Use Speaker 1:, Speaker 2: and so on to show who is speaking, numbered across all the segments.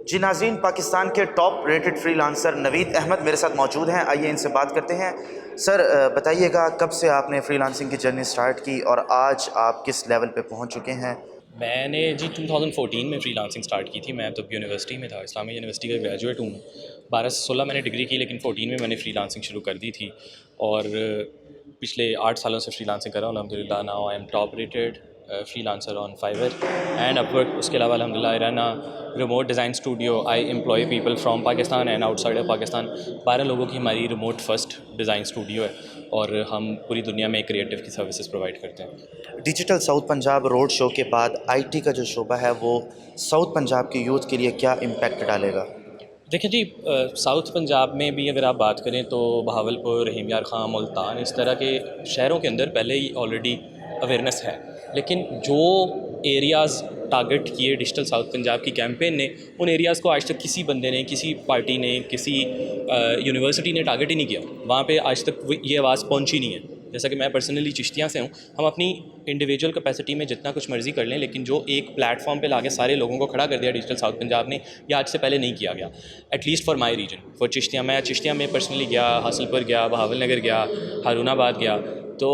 Speaker 1: जी नाज़रीन, पाकिस्तान के top rated freelancer Naveed Ahmed मेरे साथ मौजूद हैं। आइए इनसे बात करते हैं। सर बताइएगा, कब से आपने फ्रीलांसिंग की जर्नी स्टार्ट की और आज आप किस लेवल पे पहुंच चुके हैं?
Speaker 2: मैंने जी 2014 में फ्रीलांसिंग स्टार्ट की थी। मैं तब यूनिवर्सिटी में था, इस्लामिया यूनिवर्सिटी का ग्रेजुएट हूँ। 12 से 16 मैंने डिग्री की, लेकिन 14 में मैंने फ्रीलांसिंग शुरू कर दी थी और पिछले 8 सालों से फ्रीलांसिंग कर रहा हूँ अल्हम्दुलिल्लाह। Now I am top rated freelancer on Fiverr and Upwork. उसके अलावा अल्हम्दुलिल्लाह I run a remote design studio. I employ people from Pakistan and outside of Pakistan. 12 लोगों की हमारी रिमोट फर्स्ट डिज़ाइन स्टूडियो है और हम पूरी दुनिया में क्रिएटिव की सर्विसेज प्रोवाइड करते हैं।
Speaker 1: Digital South Punjab road show के बाद आईटी का जो शोबा है वो साउथ पंजाब के यूथ के लिए क्या इम्पैक्ट डालेगा?
Speaker 2: देखिए जी, साउथ पंजाब में भी अगर आप बात करें तो बहावलपुर, रहीम यार ख़ां, मुल्तान, इस तरह के शहरों के अंदर पहले ही ऑलरेडी अवेयरनेस है। लेकिन जो एरियाज़ टारगेट किए डिजिटल साउथ पंजाब की कैंपेन ने, उन एरियाज़ को आज तक किसी बंदे ने, किसी पार्टी ने, किसी यूनिवर्सिटी ने टारगेट ही नहीं किया। वहाँ पे आज तक ये आवाज़ पहुँची नहीं है। जैसा कि मैं पर्सनली चिश्तियाँ से हूँ, हम अपनी इंडिविजुअल कैपेसिटी में जितना कुछ मर्जी कर लें, लेकिन जो एक प्लेटफॉर्म पे लाके सारे लोगों को खड़ा कर दिया डिजिटल साउथ पंजाब ने, ये आज से पहले नहीं किया गया। At least for my region, for Chishtian. मैं चिश्तियाँ में पर्सनली गया, हासिलपुर गया, बहावल नगर गया, हारूनाबाद गया। तो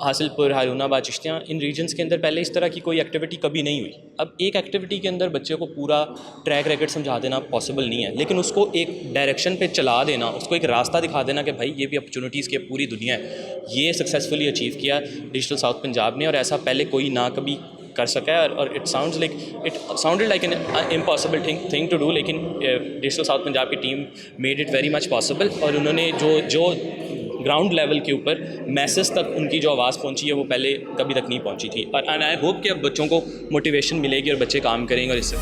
Speaker 2: हासिलपुर, हारूनाबाद, चिश्तियाँ, इन रीजन्स के अंदर पहले इस तरह की कोई एक्टिविटी कभी नहीं हुई। अब एक एक्टिविटी के अंदर बच्चे को पूरा ट्रैक रिकॉर्ड समझा देना पॉसिबल नहीं है, लेकिन उसको एक डायरेक्शन पे चला देना, उसको एक रास्ता दिखा देना कि भाई ये भी अपॉर्चुनिटीज़ की पूरी दुनिया है, ये सक्सेसफुली अचीव किया डिजिटल साउथ पंजाब ने। और ऐसा पहले कोई ना कभी कर सका है और it sounded like an impossible thing to do, लेकिन डिजिटल साउथ पंजाब की team made it very much possible. और उन्होंने जो ग्राउंड लेवल के ऊपर मैसेज तक उनकी जो आवाज़ पहुंची है वो पहले कभी तक नहीं पहुंची थी। और आई होप कि अब बच्चों को मोटिवेशन मिलेगी और बच्चे काम करेंगे और इससे